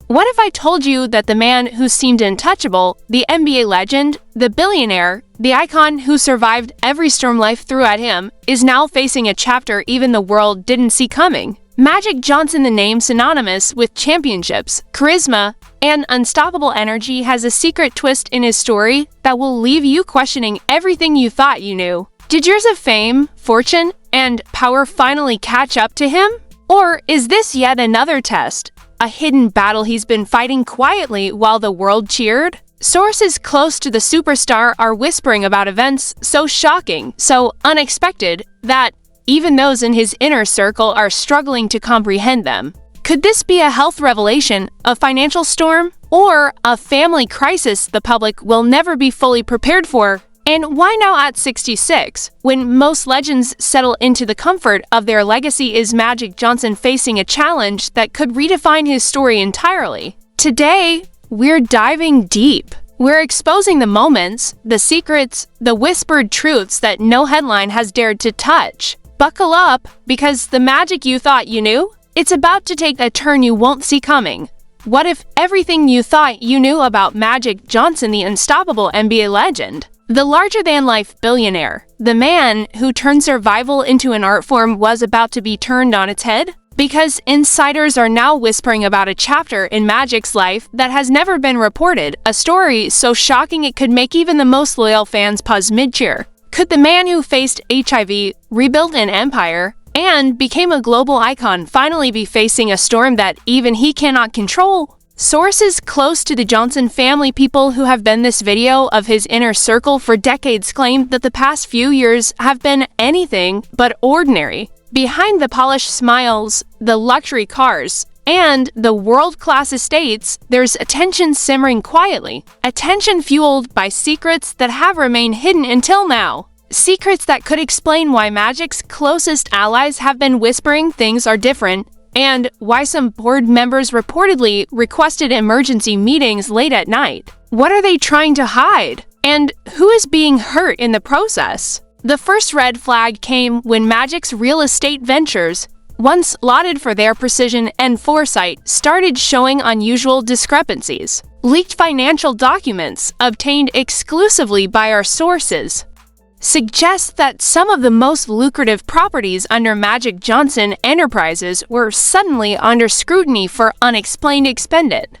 What if I told you that the man who seemed untouchable, the NBA legend, the billionaire, the icon who survived every storm life threw at him, is now facing a chapter even the world didn't see coming? Magic Johnson, the name synonymous with championships, charisma, and unstoppable energy, has a secret twist in his story that will leave you questioning everything you thought you knew. Did years of fame, fortune, and power finally catch up to him? Or is this yet another test? A hidden battle he's been fighting quietly while the world cheered? Sources close to the superstar are whispering about events so shocking, so unexpected, that even those in his inner circle are struggling to comprehend them. Could this be a health revelation, a financial storm, or a family crisis the public will never be fully prepared for? And why now at 66, when most legends settle into the comfort of their legacy, is Magic Johnson facing a challenge that could redefine his story entirely? Today, we're diving deep. We're exposing the moments, the secrets, the whispered truths that no headline has dared to touch. Buckle up, because the magic you thought you knew, it's about to take a turn you won't see coming. What if everything you thought you knew about Magic Johnson, the unstoppable NBA legend, the larger-than-life billionaire, the man who turned survival into an art form, was about to be turned on its head? Because insiders are now whispering about a chapter in Magic's life that has never been reported, a story so shocking it could make even the most loyal fans pause mid-cheer. Could the man who faced HIV, rebuilt an empire, and became a global icon finally be facing a storm that even he cannot control? Sources close to the Johnson family, people who have been this video of his inner circle for decades, claim that the past few years have been anything but ordinary. Behind the polished smiles, the luxury cars, and the world-class estates, there's a tension simmering quietly. A tension fueled by secrets that have remained hidden until now. Secrets that could explain why Magic's closest allies have been whispering things are different, and why some board members reportedly requested emergency meetings late at night. What are they trying to hide? And who is being hurt in the process? The first red flag came when Magic's real estate ventures, once lauded for their precision and foresight, started showing unusual discrepancies. Leaked financial documents, obtained exclusively by our sources, suggest that some of the most lucrative properties under Magic Johnson Enterprises were suddenly under scrutiny for unexplained expended.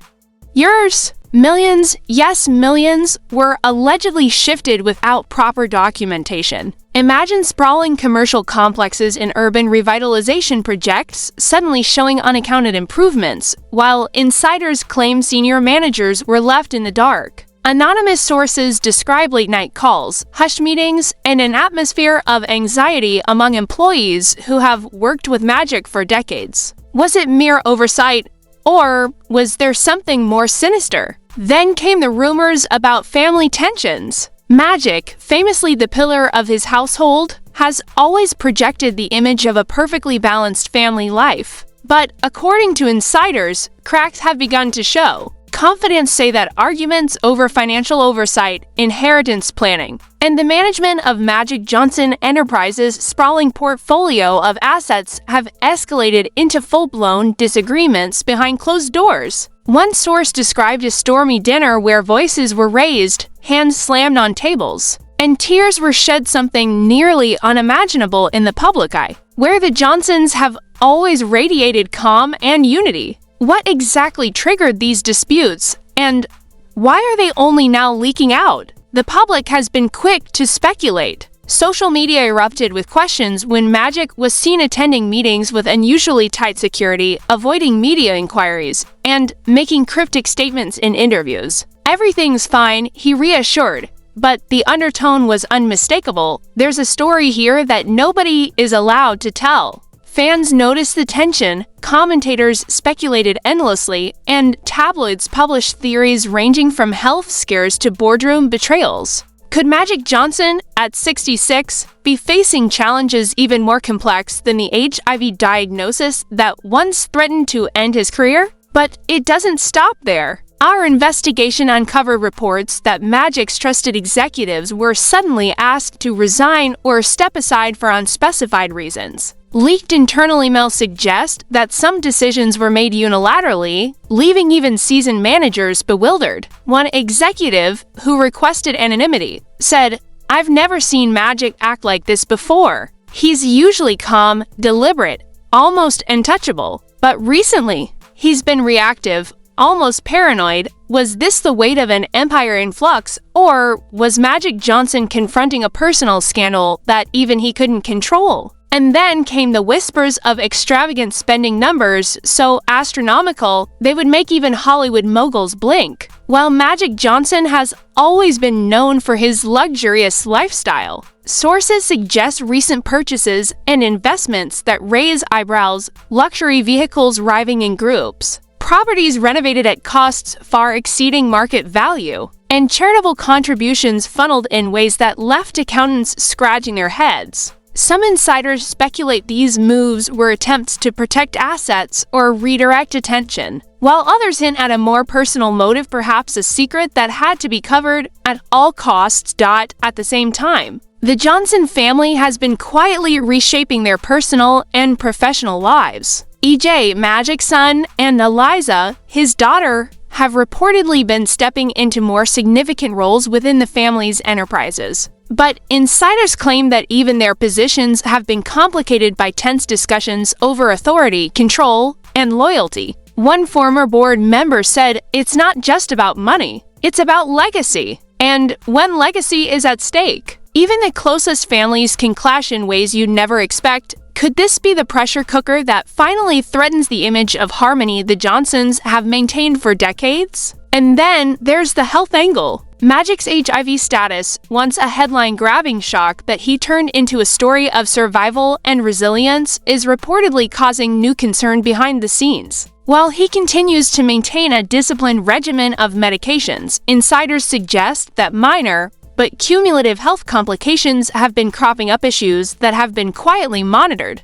Millions, yes millions, were allegedly shifted without proper documentation. Imagine sprawling commercial complexes in urban revitalization projects suddenly showing unaccounted improvements, while insiders claim senior managers were left in the dark. Anonymous sources describe late-night calls, hushed meetings, and an atmosphere of anxiety among employees who have worked with Magic for decades. Was it mere oversight, or was there something more sinister? Then came the rumors about family tensions. Magic, famously the pillar of his household, has always projected the image of a perfectly balanced family life. But according to insiders, cracks have begun to show. Confidants say that arguments over financial oversight, inheritance planning, and the management of Magic Johnson Enterprises' sprawling portfolio of assets have escalated into full-blown disagreements behind closed doors. One source described a stormy dinner where voices were raised, hands slammed on tables, and tears were shed, something nearly unimaginable in the public eye, where the Johnsons have always radiated calm and unity. What exactly triggered these disputes, and why are they only now leaking out? The public has been quick to speculate. Social media erupted with questions when Magic was seen attending meetings with unusually tight security, avoiding media inquiries, and making cryptic statements in interviews. Everything's fine, he reassured, but the undertone was unmistakable. There's a story here that nobody is allowed to tell. Fans noticed the tension, commentators speculated endlessly, and tabloids published theories ranging from health scares to boardroom betrayals. Could Magic Johnson, at 66, be facing challenges even more complex than the HIV diagnosis that once threatened to end his career? But it doesn't stop there. Our investigation uncovered reports that Magic's trusted executives were suddenly asked to resign or step aside for unspecified reasons. Leaked internal emails suggest that some decisions were made unilaterally, leaving even seasoned managers bewildered. One executive, who requested anonymity, said, "I've never seen Magic act like this before. He's usually calm, deliberate, almost untouchable. But recently, he's been reactive, almost paranoid. Was this the weight of an empire in flux, or was Magic Johnson confronting a personal scandal that even he couldn't control?" And then came the whispers of extravagant spending numbers so astronomical they would make even Hollywood moguls blink. While Magic Johnson has always been known for his luxurious lifestyle, sources suggest recent purchases and investments that raise eyebrows, luxury vehicles arriving in groups, properties renovated at costs far exceeding market value, and charitable contributions funneled in ways that left accountants scratching their heads. Some insiders speculate these moves were attempts to protect assets or redirect attention, while others hint at a more personal motive, perhaps a secret that had to be covered at all costs. At the same time, the Johnson family has been quietly reshaping their personal and professional lives. EJ, Magic's son, and Eliza, his daughter, have reportedly been stepping into more significant roles within the family's enterprises. But insiders claim that even their positions have been complicated by tense discussions over authority, control, and loyalty. One former board member said, "It's not just about money, it's about legacy. And when legacy is at stake, even the closest families can clash in ways you'd never expect." Could this be the pressure cooker that finally threatens the image of harmony the Johnsons have maintained for decades? And then there's the health angle. Magic's HIV status, once a headline-grabbing shock that he turned into a story of survival and resilience, is reportedly causing new concern behind the scenes. While he continues to maintain a disciplined regimen of medications, insiders suggest that minor, but cumulative health complications have been cropping up, issues that have been quietly monitored,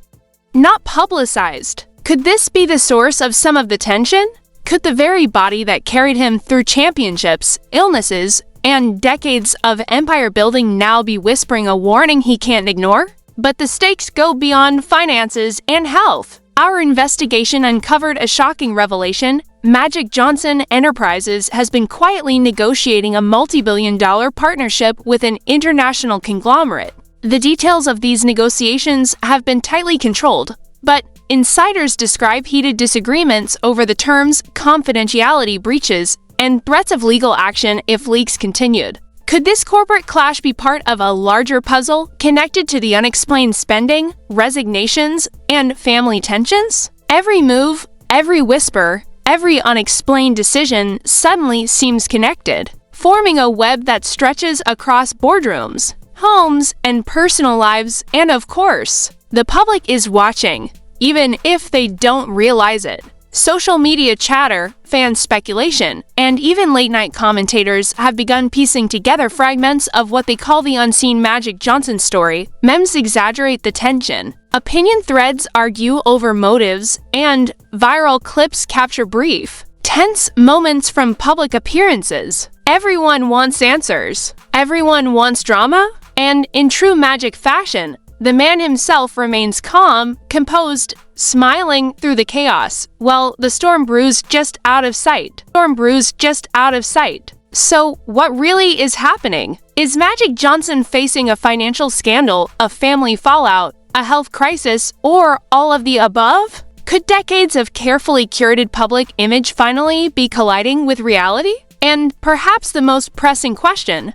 not publicized. Could this be the source of some of the tension? Could the very body that carried him through championships, illnesses, and decades of empire building now be whispering a warning he can't ignore? But the stakes go beyond finances and health. Our investigation uncovered a shocking revelation. Magic Johnson Enterprises has been quietly negotiating a multi-billion-dollar partnership with an international conglomerate. The details of these negotiations have been tightly controlled, but insiders describe heated disagreements over the terms, confidentiality breaches, and threats of legal action if leaks continued. Could this corporate clash be part of a larger puzzle connected to the unexplained spending, resignations, and family tensions? Every move, every whisper, every unexplained decision suddenly seems connected, forming a web that stretches across boardrooms, homes, and personal lives, and of course, the public is watching, even if they don't realize it. Social media chatter, fan speculation, and even late-night commentators have begun piecing together fragments of what they call the unseen Magic Johnson story. Memes exaggerate the tension, opinion threads argue over motives, and viral clips capture brief, tense moments from public appearances. Everyone wants answers. Everyone wants drama. And in true Magic fashion, the man himself remains calm, composed, smiling through the chaos, while the storm brews just out of sight. So, what really is happening? Is Magic Johnson facing a financial scandal, a family fallout, a health crisis, or all of the above? Could decades of carefully curated public image finally be colliding with reality? And perhaps the most pressing question: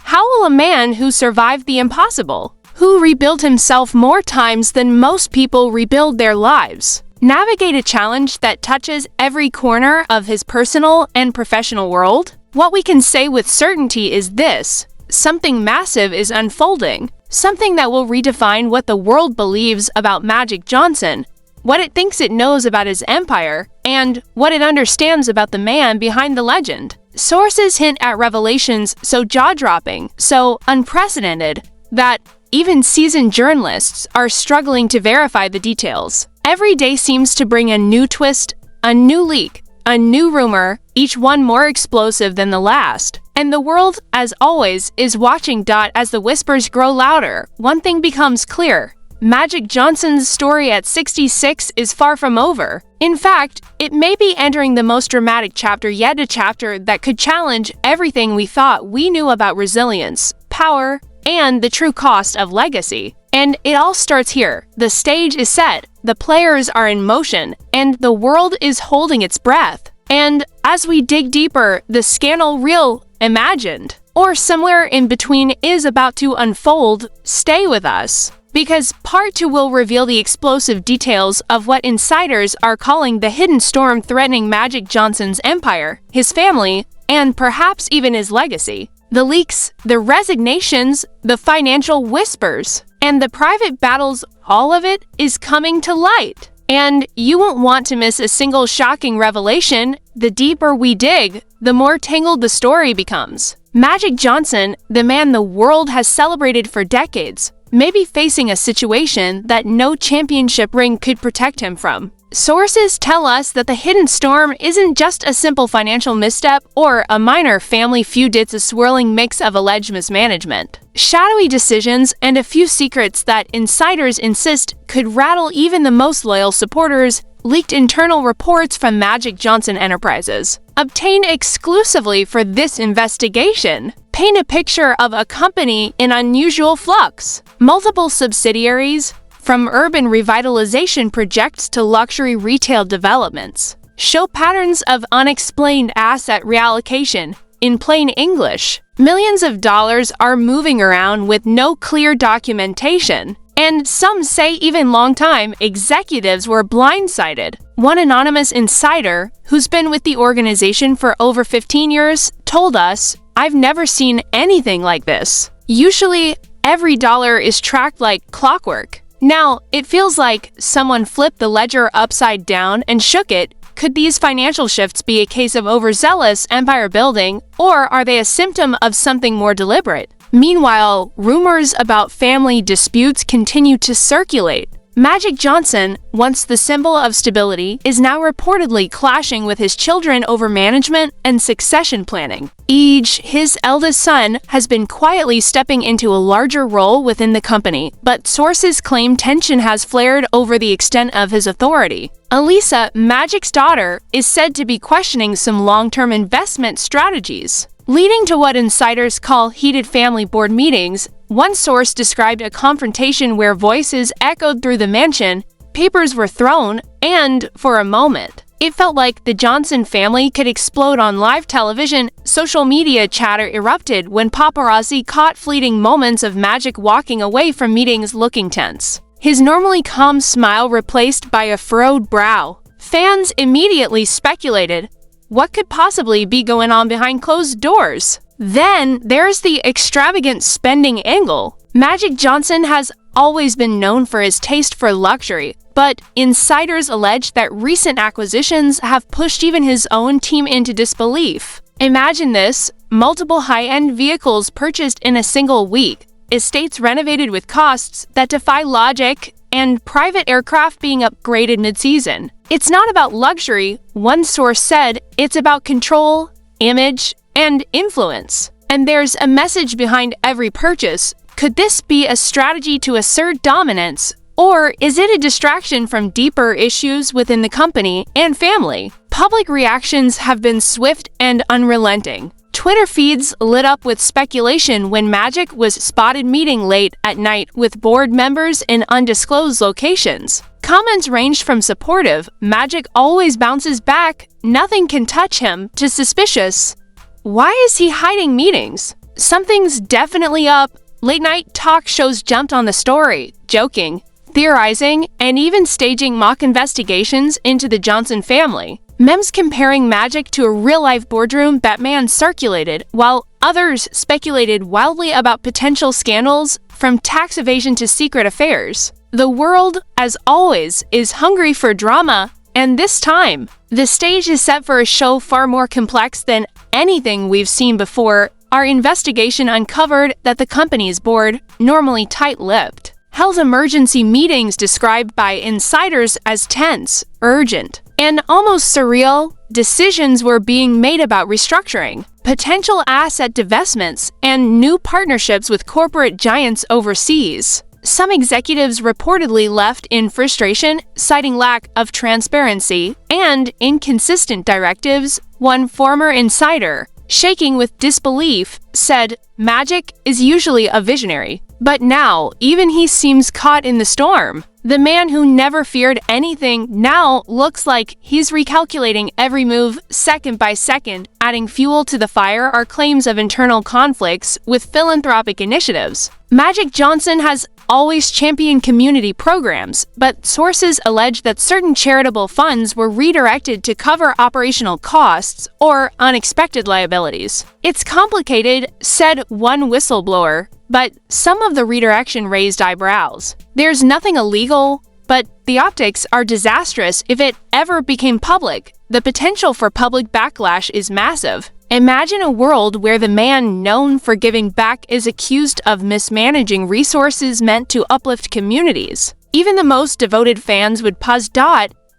how will a man who survived the impossible, who rebuilt himself more times than most people rebuild their lives, navigate a challenge that touches every corner of his personal and professional world? What we can say with certainty is this: something massive is unfolding, something that will redefine what the world believes about Magic Johnson, what it thinks it knows about his empire, and what it understands about the man behind the legend. Sources hint at revelations so jaw-dropping, so unprecedented, that even seasoned journalists are struggling to verify the details. Every day seems to bring a new twist, a new leak, a new rumor, each one more explosive than the last. And the world, as always, is watching. As the whispers grow louder, one thing becomes clear: Magic Johnson's story at 66 is far from over. In fact, it may be entering the most dramatic chapter yet, a chapter that could challenge everything we thought we knew about resilience, power, and the true cost of legacy. And it all starts here. The stage is set, the players are in motion, and the world is holding its breath. And as we dig deeper, the scandal real imagined, or somewhere in between, is about to unfold. Stay with us, because part 2 will reveal the explosive details of what insiders are calling the hidden storm threatening Magic Johnson's empire, his family, and perhaps even his legacy. The leaks, the resignations, the financial whispers, and the private battles, all of it is coming to light. And you won't want to miss a single shocking revelation. The deeper we dig, the more tangled the story becomes. Magic Johnson, the man the world has celebrated for decades, may be facing a situation that no championship ring could protect him from. Sources tell us that the hidden storm isn't just a simple financial misstep or a minor family feud, it's a swirling mix of alleged mismanagement, shadowy decisions, and a few secrets that insiders insist could rattle even the most loyal supporters. Leaked internal reports from Magic Johnson Enterprises, obtained exclusively for this investigation, paint a picture of a company in unusual flux. Multiple subsidiaries, from urban revitalization projects to luxury retail developments, show patterns of unexplained asset reallocation. In plain English, millions of dollars are moving around with no clear documentation. And some say even longtime executives were blindsided. One anonymous insider, who's been with the organization for over 15 years, told us, "I've never seen anything like this. Usually, every dollar is tracked like clockwork. Now, it feels like someone flipped the ledger upside down and shook it. Could these financial shifts be a case of overzealous empire building, or are they a symptom of something more deliberate?" Meanwhile, rumors about family disputes continue to circulate. Magic Johnson, once the symbol of stability, is now reportedly clashing with his children over management and succession planning. Ige, his eldest son, has been quietly stepping into a larger role within the company, but sources claim tension has flared over the extent of his authority. Elisa, Magic's daughter, is said to be questioning some long-term investment strategies, leading to what insiders call heated family board meetings. One source described a confrontation where voices echoed through the mansion, papers were thrown, and, for a moment, it felt like the Johnson family could explode on live television. Social media chatter erupted when paparazzi caught fleeting moments of Magic walking away from meetings looking tense, his normally calm smile replaced by a furrowed brow. Fans immediately speculated, what could possibly be going on behind closed doors? Then there's the extravagant spending angle. Magic Johnson has always been known for his taste for luxury, but insiders allege that recent acquisitions have pushed even his own team into disbelief. Imagine this: multiple high-end vehicles purchased in a single week, estates renovated with costs that defy logic, and private aircraft being upgraded mid-season. It's not about luxury, one source said, it's about control, image, and influence. And there's a message behind every purchase. Could this be a strategy to assert dominance? Or is it a distraction from deeper issues within the company and family? Public reactions have been swift and unrelenting. Twitter feeds lit up with speculation when Magic was spotted meeting late at night with board members in undisclosed locations. Comments ranged from supportive, "Magic always bounces back, nothing can touch him," to suspicious, "Why is he hiding meetings? Something's definitely up." Late-night talk shows jumped on the story, joking, theorizing, and even staging mock investigations into the Johnson family. Memes comparing Magic to a real-life boardroom Batman circulated, while others speculated wildly about potential scandals, from tax evasion to secret affairs. The world, as always, is hungry for drama, and this time, the stage is set for a show far more complex than anything we've seen before. Our investigation uncovered that the company's board, normally tight-lipped, held emergency meetings described by insiders as tense, urgent, and almost surreal. Decisions were being made about restructuring, potential asset divestments, and new partnerships with corporate giants overseas. Some executives reportedly left in frustration, citing lack of transparency and inconsistent directives. One former insider, shaking with disbelief, said, "Magic is usually a visionary, but now even he seems caught in the storm. The man who never feared anything now looks like he's recalculating every move second by second." Adding fuel to the fire are claims of internal conflicts with philanthropic initiatives. Magic Johnson has always championed community programs, but sources allege that certain charitable funds were redirected to cover operational costs or unexpected liabilities. "It's complicated," said one whistleblower, but some of the redirection raised eyebrows. "There's nothing illegal, but the optics are disastrous if it ever became public. The potential for public backlash is massive." Imagine a world where the man known for giving back is accused of mismanaging resources meant to uplift communities. Even the most devoted fans would pause.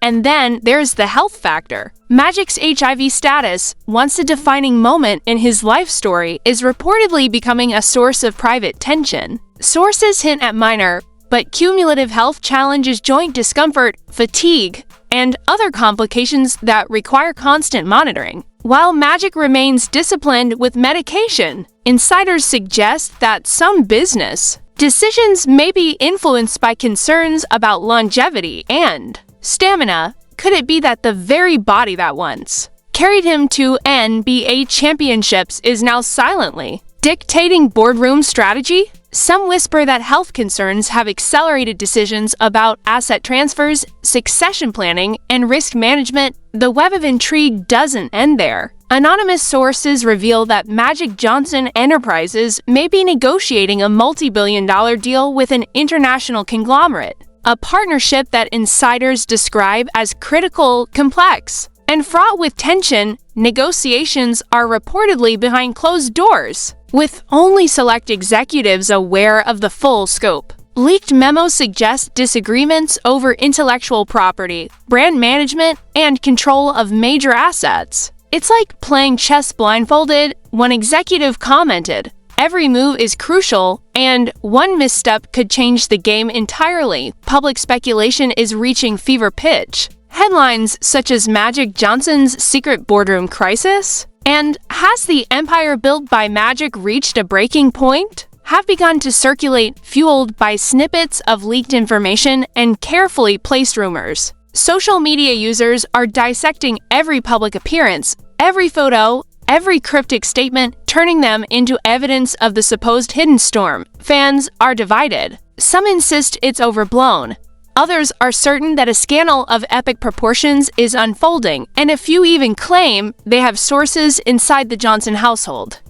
And then there's the health factor. Magic's HIV status, once a defining moment in his life story, is reportedly becoming a source of private tension. Sources hint at minor, but cumulative health challenges, joint discomfort, fatigue, and other complications that require constant monitoring. While Magic remains disciplined with medication, insiders suggest that some business decisions may be influenced by concerns about longevity and stamina. Could it be that the very body that once carried him to NBA championships is now silently dictating boardroom strategy? Some whisper that health concerns have accelerated decisions about asset transfers, succession planning, and risk management. The web of intrigue doesn't end there. Anonymous sources reveal that Magic Johnson Enterprises may be negotiating a multi-billion-dollar deal with an international conglomerate, a partnership that insiders describe as critical, complex, and fraught with tension. Negotiations are reportedly behind closed doors, with only select executives aware of the full scope. Leaked memos suggest disagreements over intellectual property, brand management, and control of major assets. "It's like playing chess blindfolded," one executive commented. "Every move is crucial, and one misstep could change the game entirely." Public speculation is reaching fever pitch. Headlines such as Magic Johnson's secret boardroom crisis and "Has the empire built by Magic reached a breaking point?" have begun to circulate, fueled by snippets of leaked information and carefully placed rumors. Social media users are dissecting every public appearance, every photo, every cryptic statement, turning them into evidence of the supposed hidden storm. Fans are divided. Some insist it's overblown. Others are certain that a scandal of epic proportions is unfolding, and a few even claim they have sources inside the Johnson household.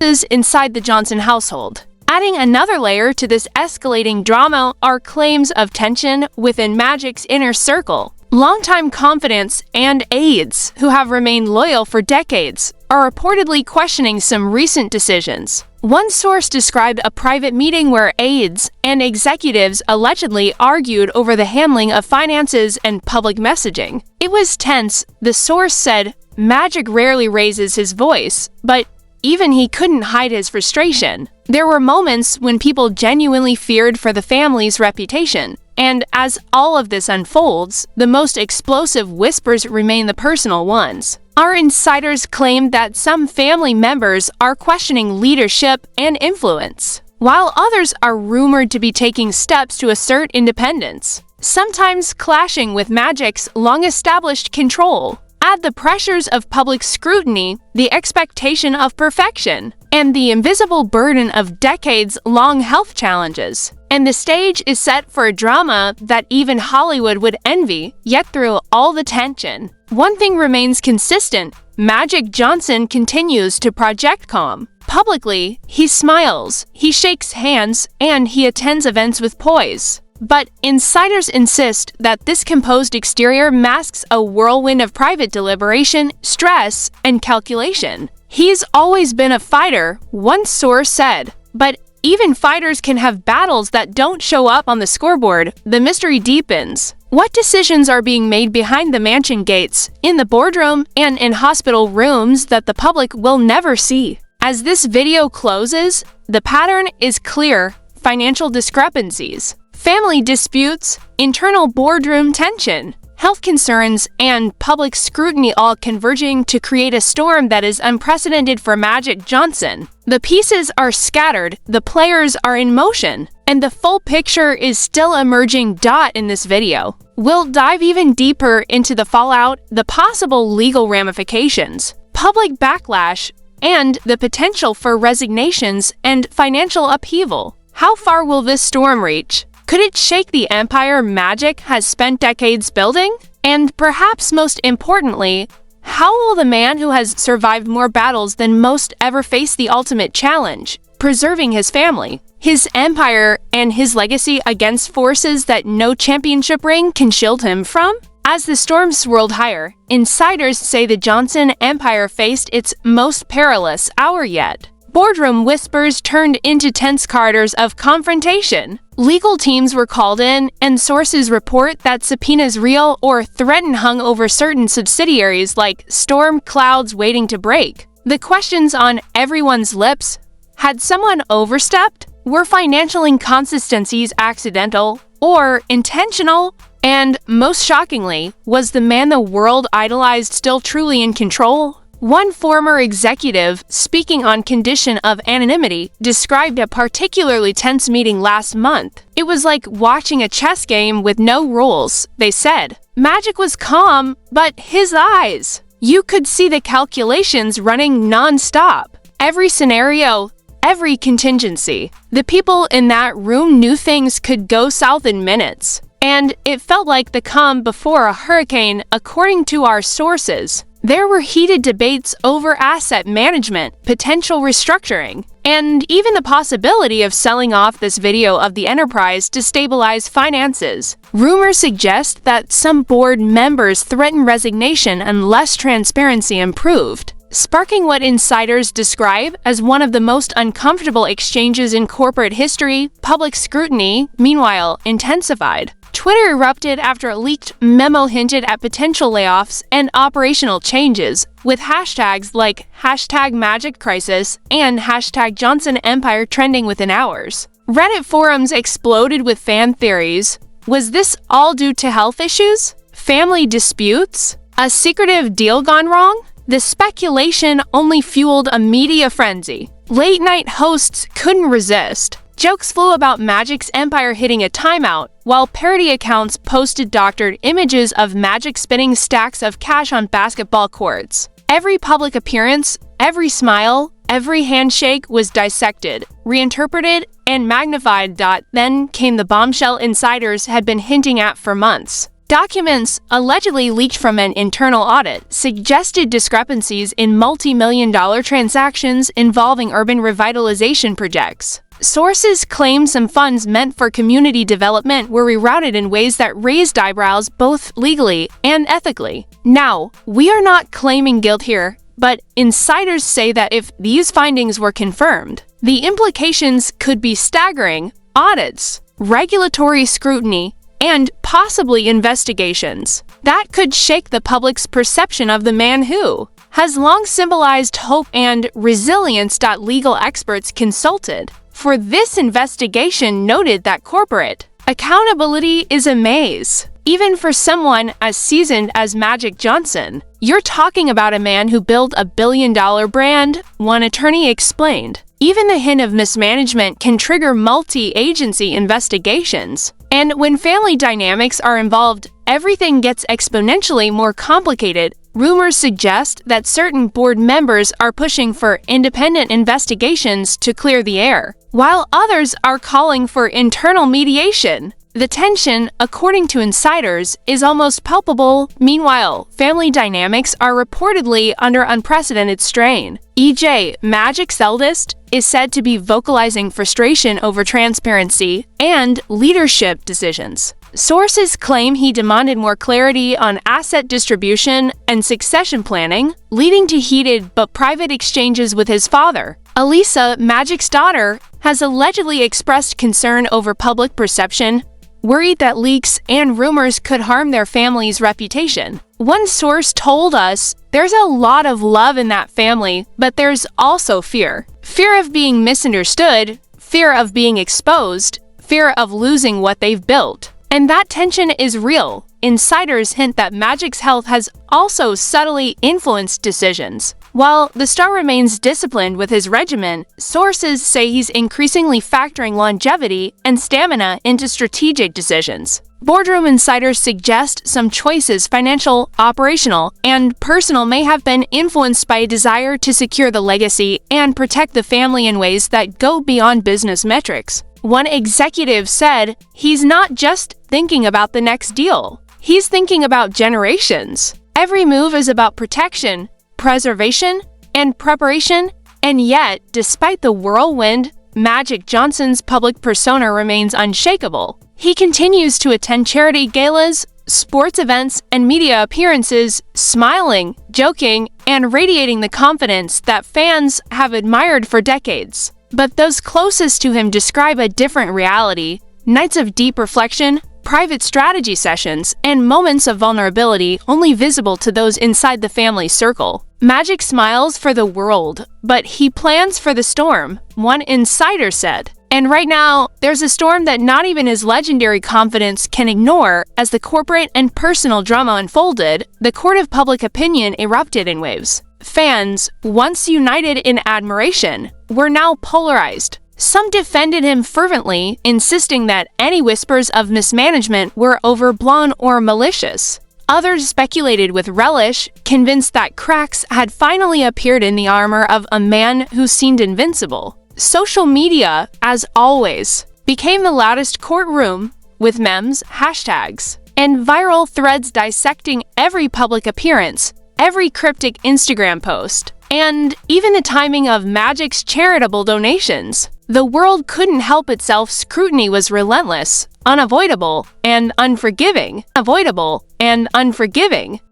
Adding another layer to this escalating drama are claims of tension within Magic's inner circle. Longtime confidants and aides, who have remained loyal for decades, are reportedly questioning some recent decisions. One source described a private meeting where aides and executives allegedly argued over the handling of finances and public messaging. "It was tense," the source said. "Magic rarely raises his voice, but even he couldn't hide his frustration. There were moments when people genuinely feared for the family's reputation. And as all of this unfolds, the most explosive whispers remain the personal ones." Our insiders claim that some family members are questioning leadership and influence, while others are rumored to be taking steps to assert independence, sometimes clashing with Magic's long-established control. Add the pressures of public scrutiny, the expectation of perfection, and the invisible burden of decades-long health challenges, and the stage is set for a drama that even Hollywood would envy. Yet through all the tension, one thing remains consistent: Magic Johnson continues to project calm. Publicly, he smiles, he shakes hands, and he attends events with poise. But insiders insist that this composed exterior masks a whirlwind of private deliberation, stress, and calculation. "He's always been a fighter," one source said. But even fighters can have battles that don't show up on the scoreboard. The mystery deepens. What decisions are being made behind the mansion gates, in the boardroom, and in hospital rooms that the public will never see? As this video closes, the pattern is clear: financial discrepancies, family disputes, internal boardroom tension, health concerns, and public scrutiny all converging to create a storm that is unprecedented for Magic Johnson. The pieces are scattered, the players are in motion, and the full picture is still emerging. In this video, we'll dive even deeper into the fallout, the possible legal ramifications, public backlash, and the potential for resignations and financial upheaval. How far will this storm reach? Could it shake the empire Magic has spent decades building? And perhaps most importantly, how will the man who has survived more battles than most ever face the ultimate challenge, preserving his family, his empire, and his legacy against forces that no championship ring can shield him from? As the storm swirled higher, insiders say the Johnson empire faced its most perilous hour yet. Boardroom whispers turned into tense corridors of confrontation. Legal teams were called in, and sources report that subpoenas real or threatened hung over certain subsidiaries like storm clouds waiting to break. The questions on everyone's lips: had someone overstepped? Were financial inconsistencies accidental or intentional? And most shockingly, was the man the world idolized still truly in control? One former executive, speaking on condition of anonymity, described a particularly tense meeting last month. It was like watching a chess game with no rules, they said. Magic was calm, but his eyes. You could see the calculations running non-stop. Every scenario, every contingency. The people in that room knew things could go south in minutes. And it felt like the calm before a hurricane, according to our sources. There were heated debates over asset management, potential restructuring, and even the possibility of selling off this video of the enterprise to stabilize finances. Rumors suggest that some board members threatened resignation unless transparency improved, sparking what insiders describe as one of the most uncomfortable exchanges in corporate history. Public scrutiny, meanwhile, intensified. Twitter erupted after a leaked memo hinted at potential layoffs and operational changes, with hashtags like #MagicCrisis and #JohnsonEmpire trending within hours. Reddit forums exploded with fan theories. Was this all due to health issues? Family disputes? A secretive deal gone wrong? The speculation only fueled a media frenzy. Late-night hosts couldn't resist. Jokes flew about Magic's empire hitting a timeout, while parody accounts posted doctored images of Magic spinning stacks of cash on basketball courts. Every public appearance, every smile, every handshake was dissected, reinterpreted, and magnified. Then came the bombshell insiders had been hinting at for months. Documents, allegedly leaked from an internal audit, suggested discrepancies in multi-million-dollar transactions involving urban revitalization projects. Sources claim some funds meant for community development were rerouted in ways that raised eyebrows both legally and ethically. Now, we are not claiming guilt here, but insiders say that if these findings were confirmed, the implications could be staggering: audits, regulatory scrutiny, and possibly investigations that could shake the public's perception of the man who has long symbolized hope and resilience. Legal experts consulted for this investigation noted that corporate accountability is a maze. Even for someone as seasoned as Magic Johnson, you're talking about a man who built a billion-dollar brand, one attorney explained. Even the hint of mismanagement can trigger multi-agency investigations. And when family dynamics are involved, everything gets exponentially more complicated. Rumors suggest that certain board members are pushing for independent investigations to clear the air, while others are calling for internal mediation. The tension, according to insiders, is almost palpable. Meanwhile, family dynamics are reportedly under unprecedented strain. EJ, Magic's eldest, is said to be vocalizing frustration over transparency and leadership decisions. Sources claim he demanded more clarity on asset distribution and succession planning, leading to heated but private exchanges with his father. Elisa, Magic's daughter, has allegedly expressed concern over public perception, worried that leaks and rumors could harm their family's reputation. One source told us, "There's a lot of love in that family, but there's also fear. Fear of being misunderstood, fear of being exposed, fear of losing what they've built. And that tension is real. Insiders hint that Magic's health has also subtly influenced decisions. While the star remains disciplined with his regimen, sources say he's increasingly factoring longevity and stamina into strategic decisions. Boardroom insiders suggest some choices, financial, operational, and personal, may have been influenced by a desire to secure the legacy and protect the family in ways that go beyond business metrics. One executive said, "He's not just thinking about the next deal. He's thinking about generations. Every move is about protection, preservation, and preparation." And yet, despite the whirlwind, Magic Johnson's public persona remains unshakable. He continues to attend charity galas, sports events, and media appearances, smiling, joking, and radiating the confidence that fans have admired for decades. But those closest to him describe a different reality: nights of deep reflection, private strategy sessions, and moments of vulnerability only visible to those inside the family circle. Magic smiles for the world, but he plans for the storm, one insider said. And right now, there's a storm that not even his legendary confidence can ignore. As the corporate and personal drama unfolded, the court of public opinion erupted in waves. Fans, once united in admiration, were now polarized. Some defended him fervently, insisting that any whispers of mismanagement were overblown or malicious. Others speculated with relish, convinced that cracks had finally appeared in the armor of a man who seemed invincible. Social media, as always, became the loudest courtroom, with memes, hashtags, and viral threads dissecting every public appearance, every cryptic Instagram post, and even the timing of Magic's charitable donations. The world couldn't help itself. Scrutiny was relentless, unavoidable, and unforgiving.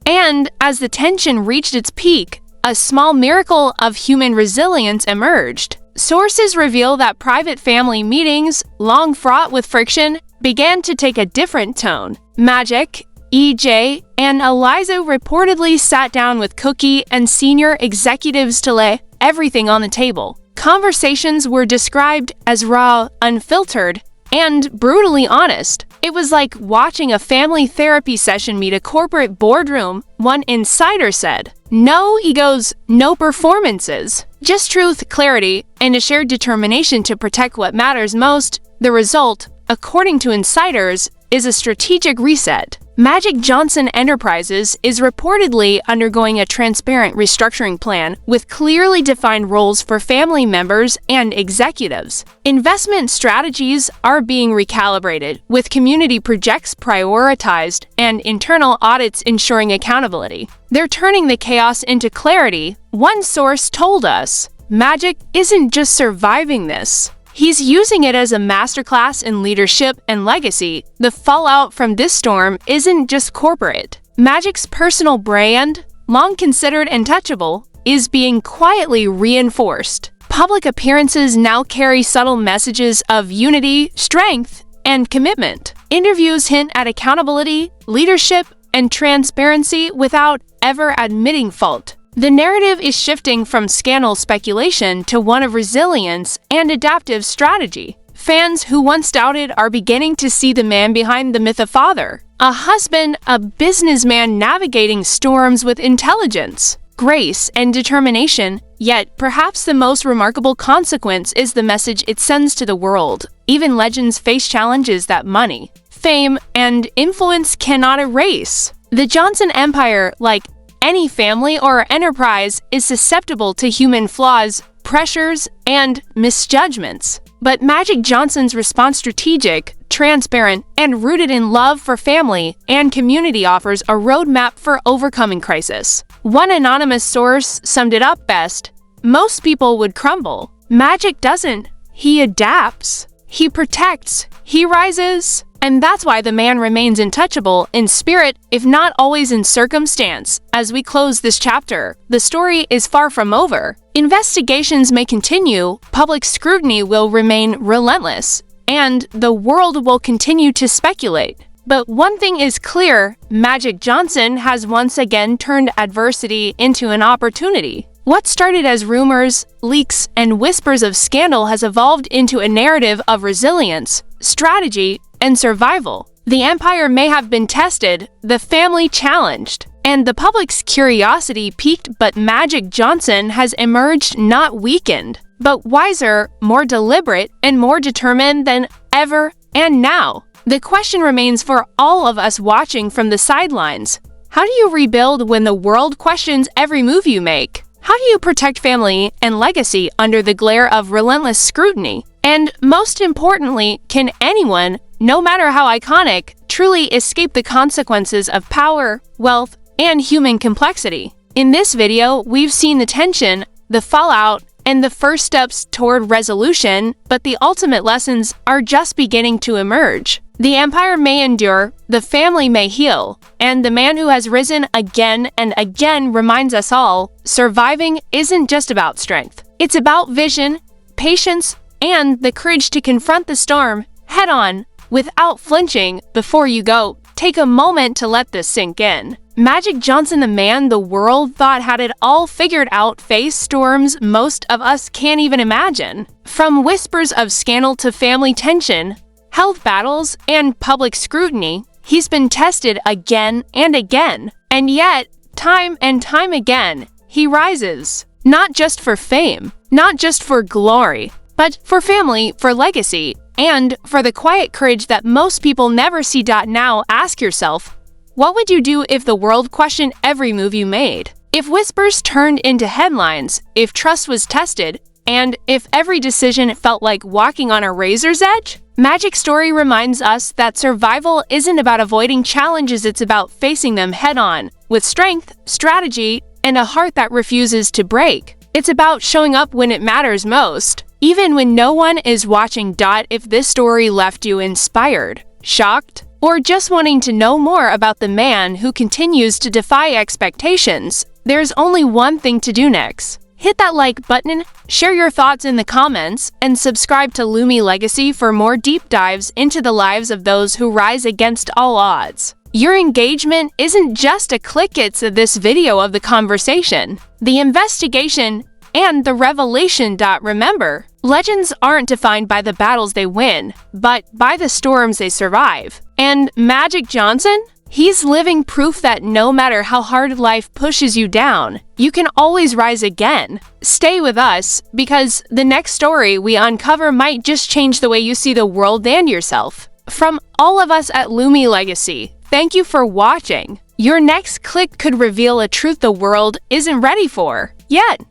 And as the tension reached its peak, a small miracle of human resilience emerged. Sources reveal that private family meetings, long fraught with friction, began to take a different tone. Magic, EJ, and Eliza reportedly sat down with Cookie and senior executives to lay everything on the table. Conversations were described as raw, unfiltered, and brutally honest. It was like watching a family therapy session meet a corporate boardroom, one insider said. No egos, no performances. Just truth, clarity, and a shared determination to protect what matters most. The result, according to insiders, is a strategic reset. Magic Johnson Enterprises is reportedly undergoing a transparent restructuring plan with clearly defined roles for family members and executives. Investment strategies are being recalibrated, with community projects prioritized and internal audits ensuring accountability. They're turning the chaos into clarity, one source told us. Magic isn't just surviving this. He's using it as a masterclass in leadership and legacy. The fallout from this storm isn't just corporate. Magic's personal brand, long considered untouchable, is being quietly reinforced. Public appearances now carry subtle messages of unity, strength, and commitment. Interviews hint at accountability, leadership, and transparency without ever admitting fault. The narrative is shifting from scandal speculation to one of resilience and adaptive strategy. Fans who once doubted are beginning to see the man behind the myth of father. A husband, a businessman navigating storms with intelligence, grace, and determination. Yet, perhaps the most remarkable consequence is the message it sends to the world. Even legends face challenges that money, fame, and influence cannot erase. The Johnson Empire, like any family or enterprise, is susceptible to human flaws, pressures, and misjudgments. But Magic Johnson's response, strategic, transparent, and rooted in love for family and community, offers a roadmap for overcoming crisis. One anonymous source summed it up best: most people would crumble. Magic doesn't. He adapts. He protects. He rises. And that's why the man remains untouchable in spirit, if not always in circumstance. As we close this chapter, the story is far from over. Investigations may continue, public scrutiny will remain relentless, and the world will continue to speculate. But one thing is clear: Magic Johnson has once again turned adversity into an opportunity. What started as rumors, leaks, and whispers of scandal has evolved into a narrative of resilience, strategy, and survival. The empire may have been tested, the family challenged, and the public's curiosity piqued, but Magic Johnson has emerged not weakened, but wiser, more deliberate, and more determined than ever and now. The question remains for all of us watching from the sidelines. How do you rebuild when the world questions every move you make? How do you protect family and legacy under the glare of relentless scrutiny? And most importantly, can anyone, no matter how iconic, truly escape the consequences of power, wealth, and human complexity? In this video, we've seen the tension, the fallout, and the first steps toward resolution, but the ultimate lessons are just beginning to emerge. The empire may endure, the family may heal, and the man who has risen again and again reminds us all, surviving isn't just about strength. It's about vision, patience, and the courage to confront the storm head-on, without flinching. Before you go, take a moment to let this sink in. Magic Johnson, the man the world thought had it all figured out, faced storms most of us can't even imagine. From whispers of scandal to family tension, health battles, and public scrutiny, he's been tested again and again. And yet, time and time again, he rises. Not just for fame, not just for glory, but for family, for legacy, and for the quiet courage that most people never see. Now ask yourself, what would you do if the world questioned every move you made? If whispers turned into headlines, if trust was tested, and if every decision felt like walking on a razor's edge? Magic Story reminds us that survival isn't about avoiding challenges, it's about facing them head-on, with strength, strategy, and a heart that refuses to break. It's about showing up when it matters most, even when no one is watching. If this story left you inspired, shocked, or just wanting to know more about the man who continues to defy expectations, there's only one thing to do next. Hit that like button, share your thoughts in the comments, and subscribe to Lumi Legacy for more deep dives into the lives of those who rise against all odds. Your engagement isn't just a click, it's this video of the conversation, the investigation, and the revelation. Remember, legends aren't defined by the battles they win, but by the storms they survive. And Magic Johnson? He's living proof that no matter how hard life pushes you down, you can always rise again. Stay with us, because the next story we uncover might just change the way you see the world and yourself. From all of us at Lumi Legacy, thank you for watching. Your next click could reveal a truth the world isn't ready for yet.